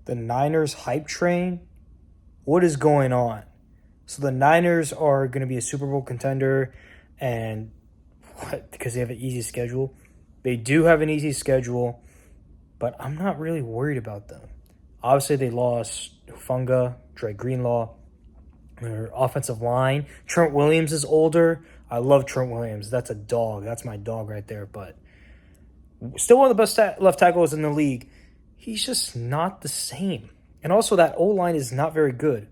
The Niners hype train? What is going on? So the Niners are going to be a Super Bowl contender, and what? Because they have an easy schedule. They do have an easy schedule, but I'm not really worried about them. Obviously, they lost Funga, Dre Greenlaw, their offensive line. Trent Williams is older. I love Trent Williams. That's a dog. That's my dog right there. But still one of the best left tackles in the league. He's just not the same. And also, that O-line is not very good.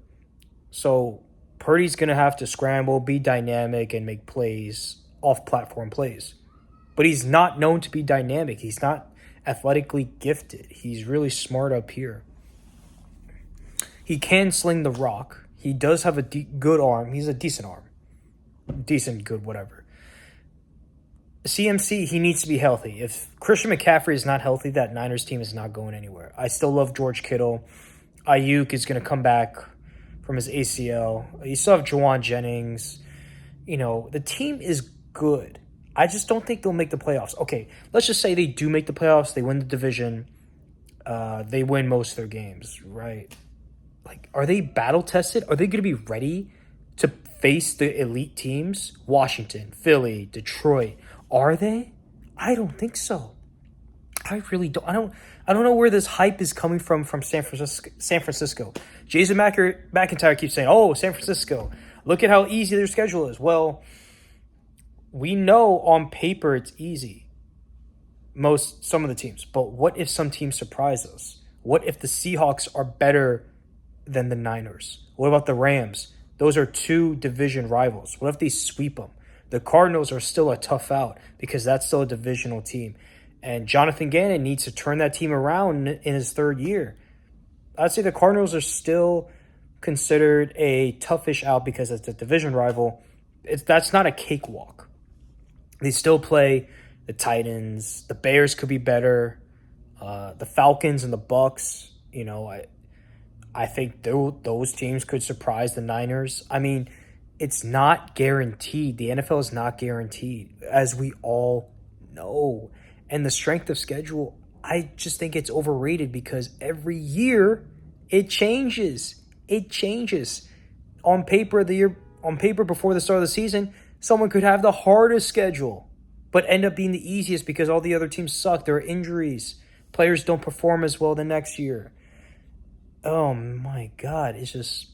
So Purdy's going to have to scramble, be dynamic, and make plays, off-platform plays. But he's not known to be dynamic. He's not athletically gifted. He's really smart up here. He can sling the rock. He does have a good arm. He's a decent arm. Decent, good, whatever. CMC, he needs to be healthy. If Christian McCaffrey is not healthy, that Niners team is not going anywhere. I still love George Kittle. Ayuk is going to come back from his ACL. You still have Juwan Jennings. You know, the team is good. I just don't think they'll make the playoffs. Okay, let's just say they do make the playoffs. They win the division. They win most of their games, right? Like, are they battle-tested? Are they going to be ready to face the elite teams? Washington, Philly, Detroit. Are they? I don't think so. I really don't. I don't know where this hype is coming from San Francisco. Jason McIntyre keeps saying, "Oh, San Francisco, look at how easy their schedule is." Well, we know on paper it's easy. Some of the teams, but what if some teams surprise us? What if the Seahawks are better than the Niners? What about the Rams? Those are two division rivals. What if they sweep them? The Cardinals are still a tough out because that's still a divisional team. And Jonathan Gannon needs to turn that team around in his third year. I'd say the Cardinals are still considered a toughish out because it's a division rival. That's not a cakewalk. They still play the Titans. The Bears could be better. The Falcons and the Bucks, you know, I think those teams could surprise the Niners. I mean, it's not guaranteed. The NFL is not guaranteed, as we all know. And the strength of schedule, I just think it's overrated because every year it changes. It changes. On paper before the start of the season, someone could have the hardest schedule, but end up being the easiest because all the other teams suck. There are injuries. Players don't perform as well the next year. Oh my God. It's just,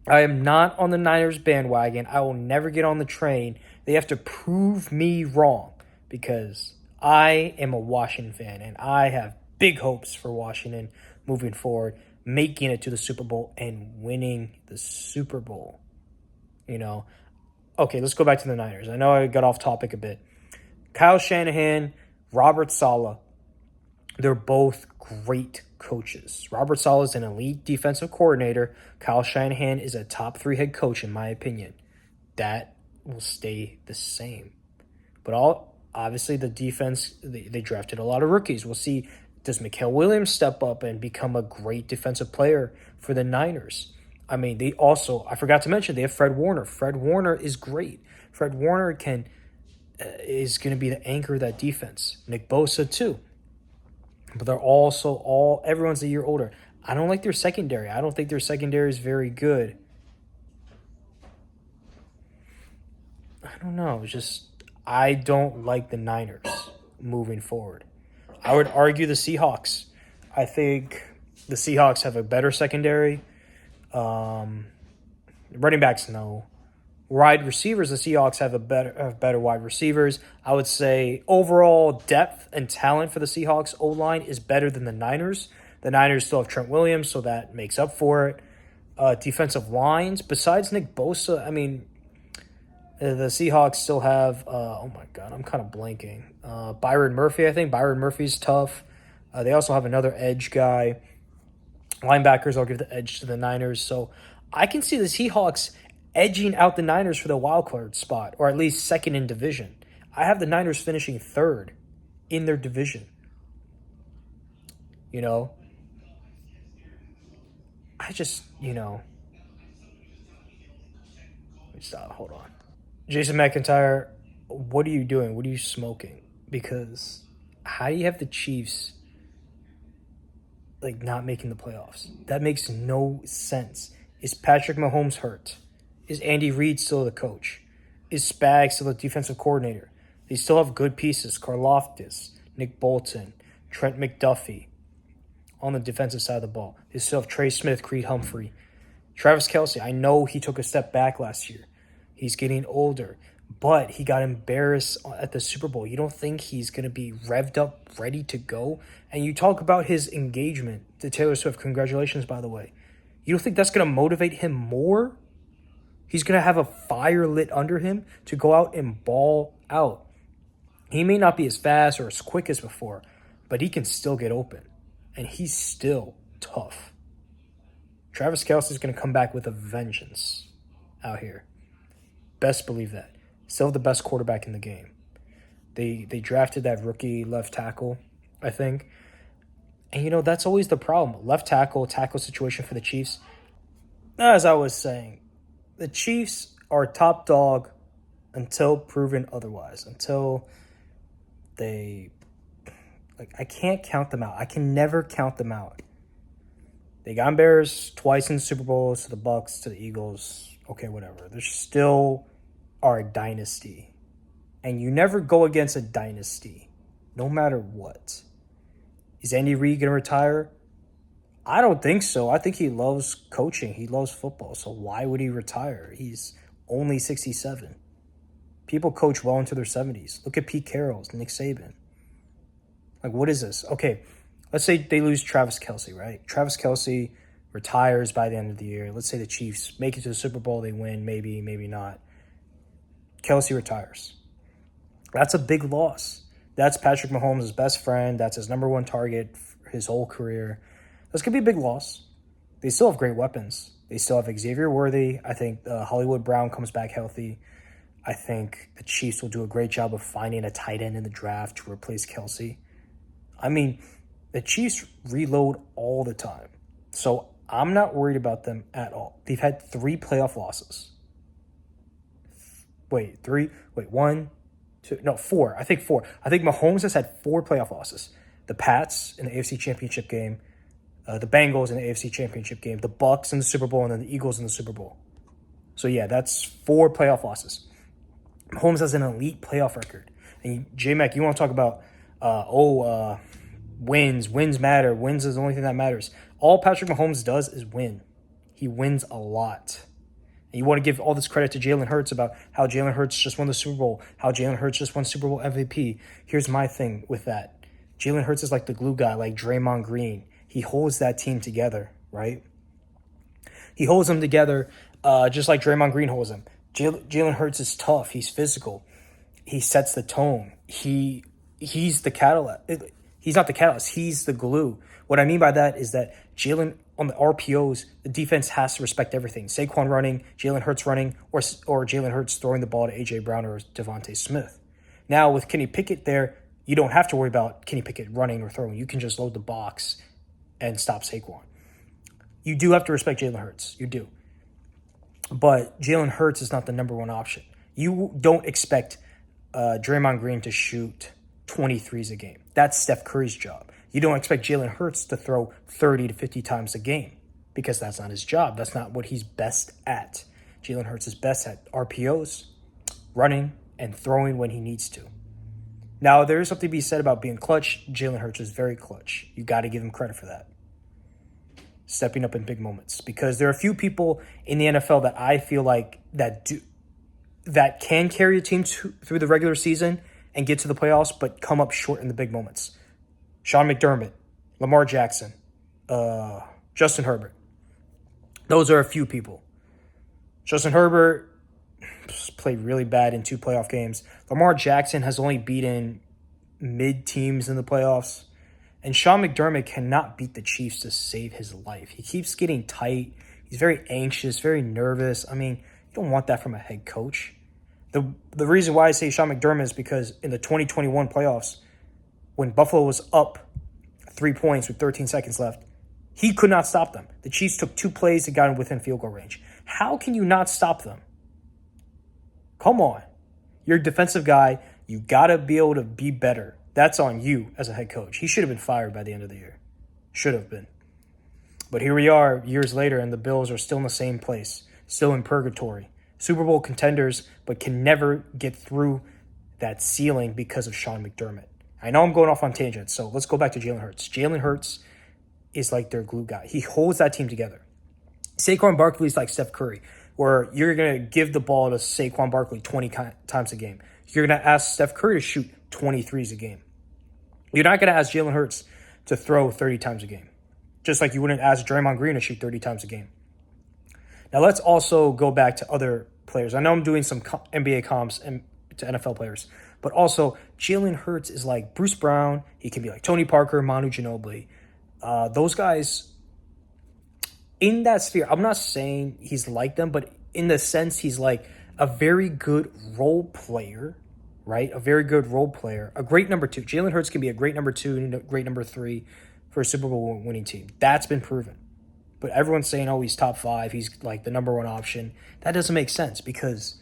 I am not on the Niners bandwagon. I will never get on the train. They have to prove me wrong because I am a Washington fan and I have big hopes for Washington moving forward, making it to the Super Bowl and winning the Super Bowl. You know, okay, let's go back to the Niners. I know I got off topic a bit. Kyle Shanahan, Robert Saleh, they're both great coaches. Robert Saleh is an elite defensive coordinator. Kyle Shanahan is a top 3 head coach, in my opinion. That will stay the same. But obviously the defense, they drafted a lot of rookies. We'll see, does Mikael Williams step up and become a great defensive player for the Niners? I mean, they also, I forgot to mention, they have Fred Warner. Fred Warner is great. Fred Warner is going to be the anchor of that defense. Nick Bosa too. But they're also everyone's a year older. I don't like their secondary. I don't think their secondary is very good. I don't know. It's just, I don't like the Niners moving forward. I would argue the Seahawks. I think the Seahawks have a better secondary. Running backs, no. Wide receivers, the Seahawks have better wide receivers. I would say overall depth and talent for the Seahawks O-line is better than the Niners. The Niners still have Trent Williams, so that makes up for it. Defensive lines, besides Nick Bosa, I mean, the Seahawks still have, oh my God, I'm kind of blanking. Byron Murphy, I think. Byron Murphy's tough. They also have another edge guy. Linebackers, I'll give the edge to the Niners. So I can see the Seahawks edging out the Niners for the wild card spot, or at least second in division. I have the Niners finishing third in their division. You know, I just, stop, hold on. Jason McIntyre, what are you doing? What are you smoking? Because how do you have the Chiefs like not making the playoffs. That makes no sense. Is Patrick Mahomes hurt? Is Andy Reid still the coach? Is Spags still the defensive coordinator? They still have good pieces. Karlaftis, Nick Bolton, Trent McDuffie on the defensive side of the ball. They still have Trey Smith, Creed Humphrey. Travis Kelce, I know he took a step back last year. He's getting older, but he got embarrassed at the Super Bowl. You don't think he's going to be revved up, ready to go? And you talk about his engagement to Taylor Swift. Congratulations, by the way. You don't think that's going to motivate him more? He's going to have a fire lit under him to go out and ball out. He may not be as fast or as quick as before, but he can still get open. And he's still tough. Travis Kelce is going to come back with a vengeance out here. Best believe that. Still the best quarterback in the game. They drafted that rookie left tackle, I think. And, that's always the problem. Left tackle situation for the Chiefs. As I was saying, the Chiefs are top dog until proven otherwise. Until they... I can't count them out. I can never count them out. They got embarrassed twice in the Super Bowls, to the Bucs, to the Eagles. Okay, whatever. They still are a dynasty. And you never go against a dynasty, no matter what. Is Andy Reid going to retire? I don't think so. I think he loves coaching. He loves football. So why would he retire? He's only 67. People coach well into their 70s. Look at Pete Carroll, Nick Saban. What is this? Okay, let's say they lose Travis Kelce, right? Travis Kelce retires by the end of the year. Let's say the Chiefs make it to the Super Bowl. They win, maybe, maybe not. Kelce retires. That's a big loss. That's Patrick Mahomes' best friend. That's his number one target for his whole career. This could be a big loss. They still have great weapons. They still have Xavier Worthy. I think Hollywood Brown comes back healthy. I think the Chiefs will do a great job of finding a tight end in the draft to replace Kelce. I mean, the Chiefs reload all the time. So I'm not worried about them at all. They've had 3 playoff losses. Four. I think 4. I think Mahomes has had 4 playoff losses. The Pats in the AFC Championship game, the Bengals in the AFC Championship game, the Bucs in the Super Bowl, and then the Eagles in the Super Bowl. So yeah, that's 4 playoff losses. Mahomes has an elite playoff record. And J-Mac, you want to talk about, wins. Wins matter. Wins is the only thing that matters. All Patrick Mahomes does is win. He wins a lot. And you want to give all this credit to Jalen Hurts about how Jalen Hurts just won the Super Bowl, how Jalen Hurts just won Super Bowl MVP. Here's my thing with that. Jalen Hurts is like the glue guy, like Draymond Green. He holds that team together, right? He holds them together just like Draymond Green holds them. Jalen Hurts is tough. He's physical. He sets the tone. He's the catalyst. He's not the catalyst. He's the glue. What I mean by that is that Jalen, on the RPOs, the defense has to respect everything. Saquon running, Jalen Hurts running, or Jalen Hurts throwing the ball to A.J. Brown or Devontae Smith. Now, with Kenny Pickett there, you don't have to worry about Kenny Pickett running or throwing. You can just load the box and stop Saquon. You do have to respect Jalen Hurts. You do. But Jalen Hurts is not the number one option. You don't expect Draymond Green to shoot 23s a game. That's Steph Curry's job. You don't expect Jalen Hurts to throw 30 to 50 times a game because that's not his job. That's not what he's best at. Jalen Hurts is best at RPOs, running, and throwing when he needs to. Now, there is something to be said about being clutch. Jalen Hurts is very clutch. You got to give him credit for that. Stepping up in big moments. Because there are a few people in the NFL that I feel like that can carry a team through the regular season and get to the playoffs, but come up short in the big moments. Sean McDermott, Lamar Jackson, Justin Herbert. Those are a few people. Justin Herbert played really bad in 2 playoff games. Lamar Jackson has only beaten mid-teams in the playoffs. And Sean McDermott cannot beat the Chiefs to save his life. He keeps getting tight. He's very anxious, very nervous. I mean, you don't want that from a head coach. The reason why I say Sean McDermott is because in the 2021 playoffs, when Buffalo was up 3 points with 13 seconds left, he could not stop them. The Chiefs took 2 plays and got him within field goal range. How can you not stop them? Come on. You're a defensive guy. You got to be able to be better. That's on you as a head coach. He should have been fired by the end of the year. Should have been. But here we are years later, and the Bills are still in the same place, still in purgatory. Super Bowl contenders, but can never get through that ceiling because of Sean McDermott. I know I'm going off on tangents, so let's go back to Jalen Hurts. Jalen Hurts is like their glue guy. He holds that team together. Saquon Barkley is like Steph Curry, where you're going to give the ball to Saquon Barkley 20 times a game. You're going to ask Steph Curry to shoot 23s a game. You're not going to ask Jalen Hurts to throw 30 times a game, just like you wouldn't ask Draymond Green to shoot 30 times a game. Now, let's also go back to other players. I know I'm doing some NBA comps and to NFL players, but also Jalen Hurts is like Bruce Brown. He can be like Tony Parker, Manu Ginobili. Those guys in that sphere, I'm not saying he's like them, but in the sense he's like a very good role player, right? A very good role player, a great number two. Jalen Hurts can be a great number two and a great number three for a Super Bowl winning team. That's been proven. But everyone's saying, oh, he's top five. He's like the number one option. That doesn't make sense because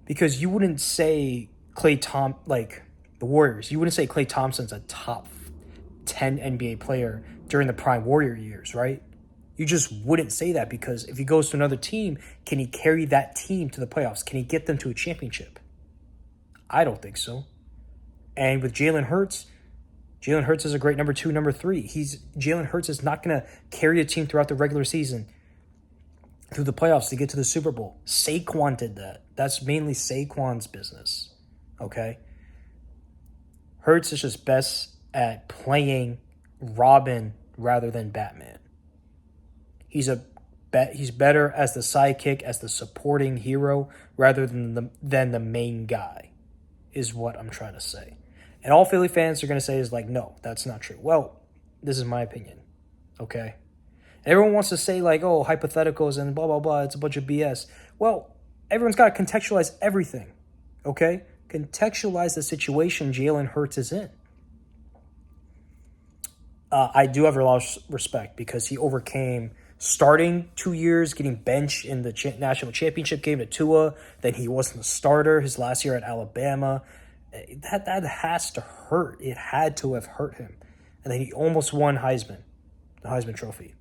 you wouldn't say like the Warriors. You wouldn't say Klay Thompson's a top 10 NBA player during the prime Warrior years, right? You just wouldn't say that because if he goes to another team, can he carry that team to the playoffs? Can he get them to a championship? I don't think so. And with Jalen Hurts is a great number two, number three. Jalen Hurts is not going to carry a team throughout the regular season through the playoffs to get to the Super Bowl. Saquon did that. That's mainly Saquon's business, okay? Hurts is just best at playing Robin rather than Batman. He's better as the sidekick, as the supporting hero, rather than the main guy, is what I'm trying to say. And all Philly fans are going to say is like, no, that's not true. Well, this is my opinion, okay? Everyone wants to say like, oh, hypotheticals and blah, blah, blah. It's a bunch of BS. Well, everyone's got to contextualize everything, okay? Contextualize the situation Jalen Hurts is in. I do have a lot of respect because he overcame starting 2 years, getting benched in the national championship game to Tua. Then he wasn't a starter his last year at Alabama. That has to hurt. It had to have hurt him. And then he almost won the Heisman Trophy.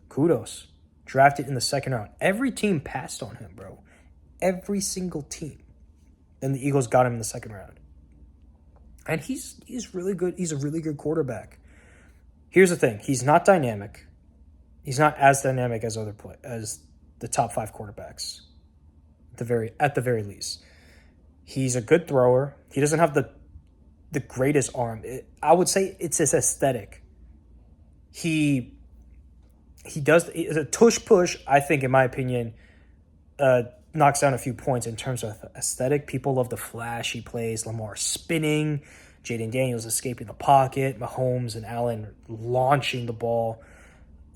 Kudos. Drafted in the second round. Every team passed on him, bro. Every single team. Then the Eagles got him in the second round. And he's really good. He's a really good quarterback. Here's the thing. He's not dynamic. He's not as dynamic as as the top five quarterbacks. At the very least. He's a good thrower. He doesn't have the greatest arm. I would say it's his aesthetic. He does a tush push, I think, in my opinion, knocks down a few points in terms of aesthetic. People love the flashy plays. Lamar spinning, Jaden Daniels escaping the pocket, Mahomes and Allen launching the ball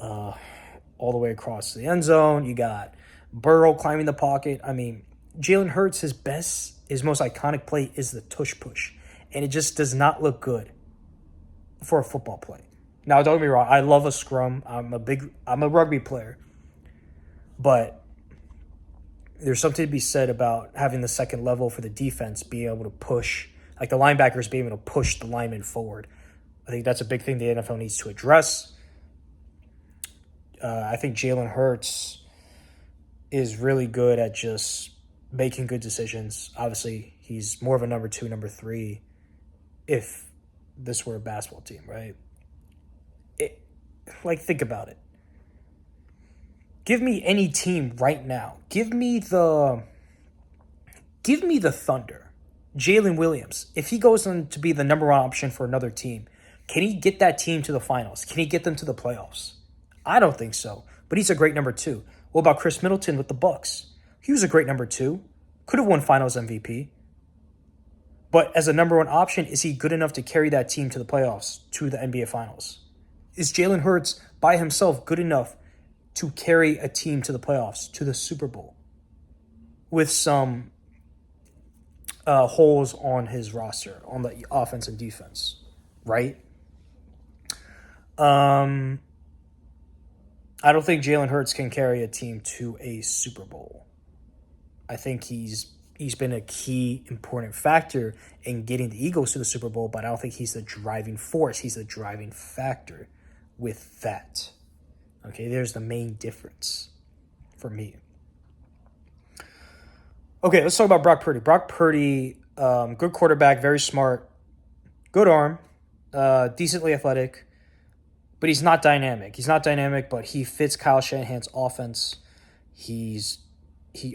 all the way across the end zone. You got Burrow climbing the pocket. I mean, Jalen Hurts, his most iconic play is the tush push, and it just does not look good for a football play. Now, don't get me wrong. I love a scrum. I'm a rugby player, but there's something to be said about having the second level for the defense being able to push, like the linebackers being able to push the linemen forward. I think that's a big thing the NFL needs to address. I think Jalen Hurts is really good at just making good decisions. Obviously, he's more of a number two, number three if this were a basketball team, right? Think about it. Give me any team right now. Give me the Thunder. Jalen Williams. If he goes on to be the number one option for another team, can he get that team to the finals? Can he get them to the playoffs? I don't think so. But he's a great number two. What about Chris Middleton with the Bucks? He was a great number two. Could have won Finals MVP. But as a number one option, is he good enough to carry that team to the playoffs, to the NBA Finals? Is Jalen Hurts by himself good enough to carry a team to the playoffs, to the Super Bowl, with some holes on his roster, on the offense and defense, right? I don't think Jalen Hurts can carry a team to a Super Bowl. I think he's been a key, important factor in getting the Eagles to the Super Bowl, but I don't think he's the driving force. He's the driving factor. with that. Okay, there's the main difference for me. Okay, let's talk about Brock Purdy. Brock Purdy, good quarterback, very smart, good arm, decently athletic, but he's not dynamic. He's not dynamic, but he fits Kyle Shanahan's offense. He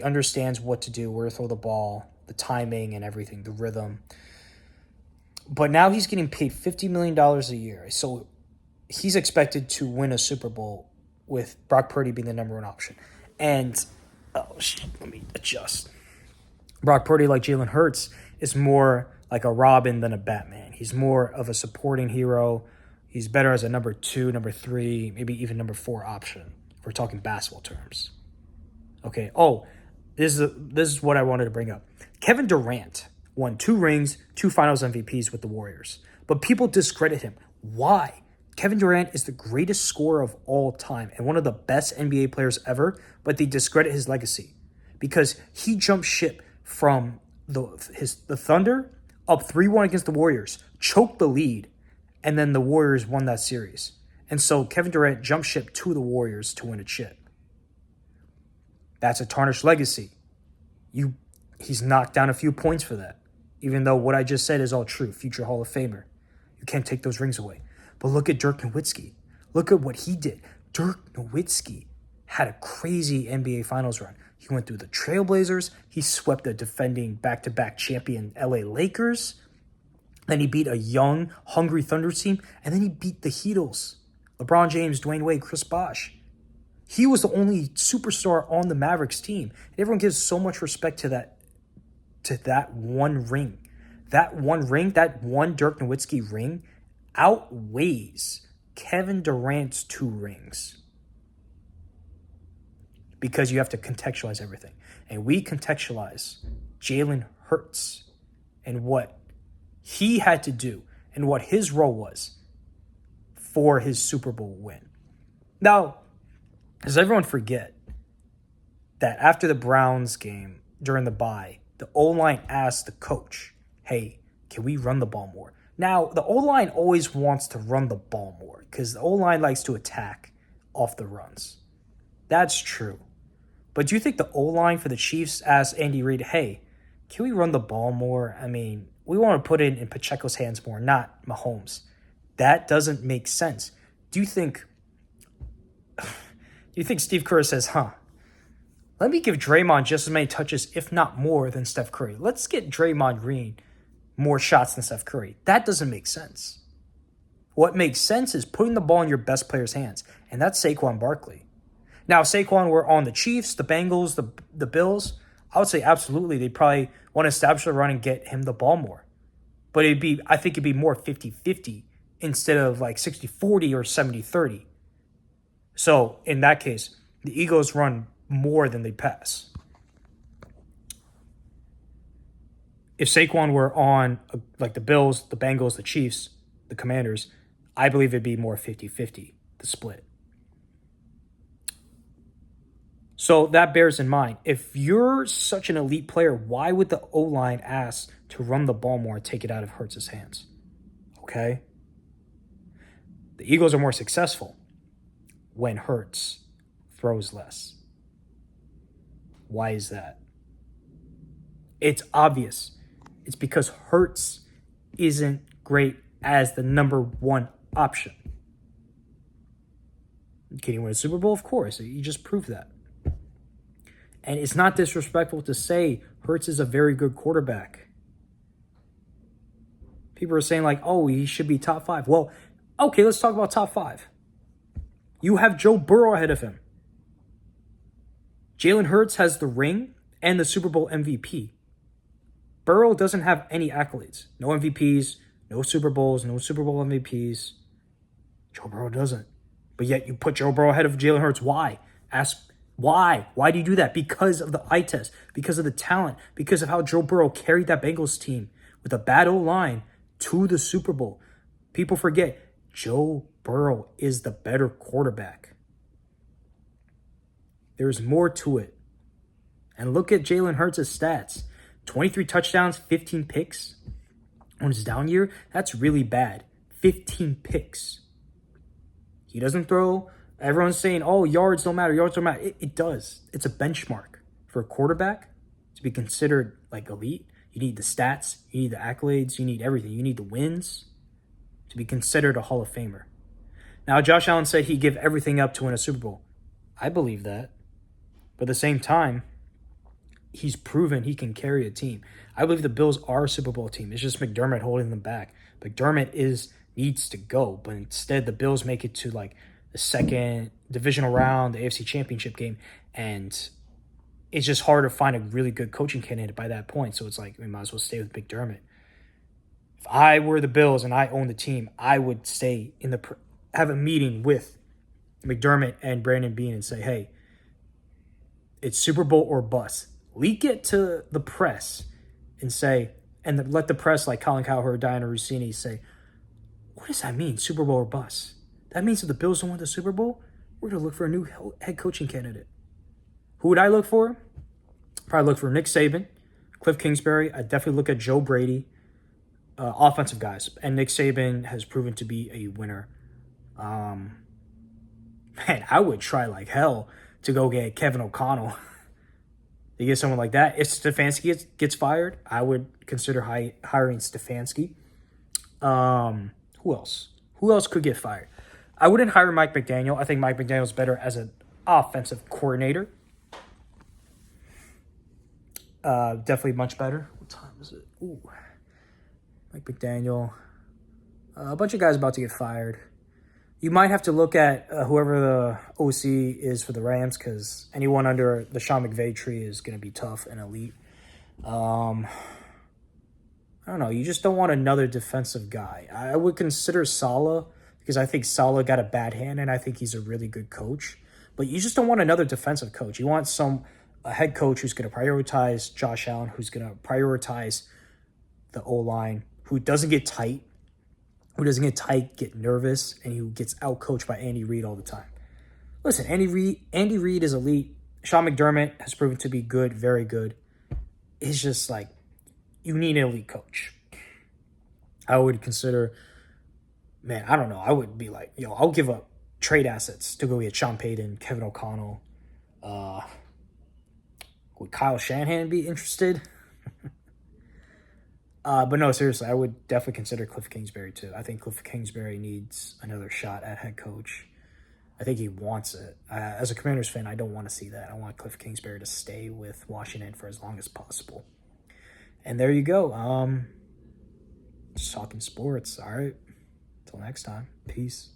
understands what to do, where to throw the ball, the timing and everything, the rhythm. But now he's getting paid $50 million a year. So he's expected to win a Super Bowl with Brock Purdy being the number one option. And, let me adjust. Brock Purdy, like Jalen Hurts, is more like a Robin than a Batman. He's more of a supporting hero. He's better as a number 2, number 3, maybe even number 4 option. If we're talking basketball terms. Okay. Oh, this is what I wanted to bring up. Kevin Durant won 2 rings, 2 Finals MVPs with the Warriors, but people discredit him. Why? Kevin Durant is the greatest scorer of all time and one of the best NBA players ever, but they discredit his legacy because he jumped ship from the Thunder up 3-1 against the Warriors, choked the lead, and then the Warriors won that series. And so Kevin Durant jumped ship to the Warriors to win a chip. That's a tarnished legacy. He's knocked down a few points for that, even though what I just said is all true. Future Hall of Famer. You can't take those rings away. But look at Dirk Nowitzki. Look at what he did. Dirk Nowitzki had a crazy NBA Finals run. He went through the Trailblazers. He swept the defending back-to-back champion LA Lakers. Then he beat a young, hungry Thunder team. And then he beat the Heatles. LeBron James, Dwayne Wade, Chris Bosh. He was the only superstar on the Mavericks team. And everyone gives so much respect to that one ring. That one Dirk Nowitzki ring outweighs Kevin Durant's 2 rings. Because you have to contextualize everything. And we contextualize Jalen Hurts and what he had to do and what his role was for his Super Bowl win. Now, does everyone forget that after the Browns game during the bye, the O-line asked the coach, hey, can we run the ball more? Now, the O-line always wants to run the ball more because the O-line likes to attack off the runs. That's true. But do you think the O-line for the Chiefs asked Andy Reid, hey, can we run the ball more? I mean, we want to put it in Pacheco's hands more, not Mahomes. That doesn't make sense. Do you think Steve Kerr says, let me give Draymond just as many touches, if not more, than Steph Curry. Let's get Draymond Green more shots than Steph Curry. That doesn't make sense. What makes sense is putting the ball in your best player's hands, and that's Saquon Barkley. Now, if Saquon were on the Chiefs, the Bengals, the Bills, I would say absolutely they'd probably want to establish the run and get him the ball more. But I think it'd be more 50-50 instead of like 60-40 or 70-30. So, in that case, the Eagles run more than they pass. If Saquon were on like the Bills, the Bengals, the Chiefs, the Commanders, I believe it'd be more 50-50, the split. So that bears in mind, if you're such an elite player, why would the O-line ask to run the ball more and take it out of Hurts' hands? Okay? The Eagles are more successful when Hurts throws less. Why is that? It's obvious. It's because Hurts isn't great as the number 1 option. Can he win a Super Bowl? Of course. You just proved that. And it's not disrespectful to say Hurts is a very good quarterback. People are saying like, oh, he should be top 5. Well, okay, let's talk about top 5. You have Joe Burrow ahead of him. Jalen Hurts has the ring and the Super Bowl MVP. Burrow doesn't have any accolades. No MVPs, no Super Bowls, no Super Bowl MVPs. Joe Burrow doesn't. But yet you put Joe Burrow ahead of Jalen Hurts. Why? Ask why. Why do you do that? Because of the eye test. Because of the talent. Because of how Joe Burrow carried that Bengals team with a bad O-line to the Super Bowl. People forget Joe Burrow is the better quarterback. There's more to it. And look at Jalen Hurts' stats. 23 touchdowns, 15 picks on his down year. That's really bad. 15 picks. He doesn't throw. Everyone's saying, oh, yards don't matter. Yards don't matter. It does. It's a benchmark for a quarterback to be considered like elite. You need the stats. You need the accolades. You need everything. You need the wins to be considered a Hall of Famer. Now, Josh Allen said he'd give everything up to win a Super Bowl. I believe that. But at the same time, he's proven he can carry a team. I believe the Bills are a Super Bowl team. It's just McDermott holding them back. McDermott needs to go, but instead the Bills make it to like the second divisional round, the AFC Championship game, and it's just hard to find a really good coaching candidate by that point. So it's like we might as well stay with McDermott. If I were the Bills and I owned the team, I would have a meeting with McDermott and Brandon Beane and say, hey, it's Super Bowl or bust. Leak it to the press and say, and let the press like Colin Cowherd, Diana Rossini say, what does that mean, Super Bowl or bust? That means if the Bills don't win the Super Bowl, we're going to look for a new head coaching candidate. Who would I look for? Probably look for Nick Saban, Cliff Kingsbury. I'd definitely look at Joe Brady, offensive guys. And Nick Saban has proven to be a winner. Man, I would try like hell to go get Kevin O'Connell. To get someone like that. If Stefanski gets fired, I would consider hiring Stefanski. Who else? Who else could get fired? I wouldn't hire Mike McDaniel. I think Mike McDaniel's better as an offensive coordinator. Definitely much better. What time is it? Ooh. Mike McDaniel. A bunch of guys about to get fired. You might have to look at whoever the OC is for the Rams because anyone under the Sean McVay tree is going to be tough and elite. I don't know. You just don't want another defensive guy. I would consider Saleh because I think Saleh got a bad hand and I think he's a really good coach. But you just don't want another defensive coach. You want a head coach who's going to prioritize Josh Allen, who's going to prioritize the O-line, who doesn't get tight, get nervous, and who gets outcoached by Andy Reid all the time. Listen, Andy Reid is elite. Sean McDermott has proven to be good, very good. It's just like, you need an elite coach. I would consider, man, I don't know. I would be like, I'll give up trade assets to go get Sean Payton, Kevin O'Connell. Would Kyle Shanahan be interested? But no, seriously, I would definitely consider Cliff Kingsbury too. I think Cliff Kingsbury needs another shot at head coach. I think he wants it. As a Commanders fan, I don't want to see that. I want Cliff Kingsbury to stay with Washington for as long as possible. And there you go. Just talking sports. All right. Until next time. Peace.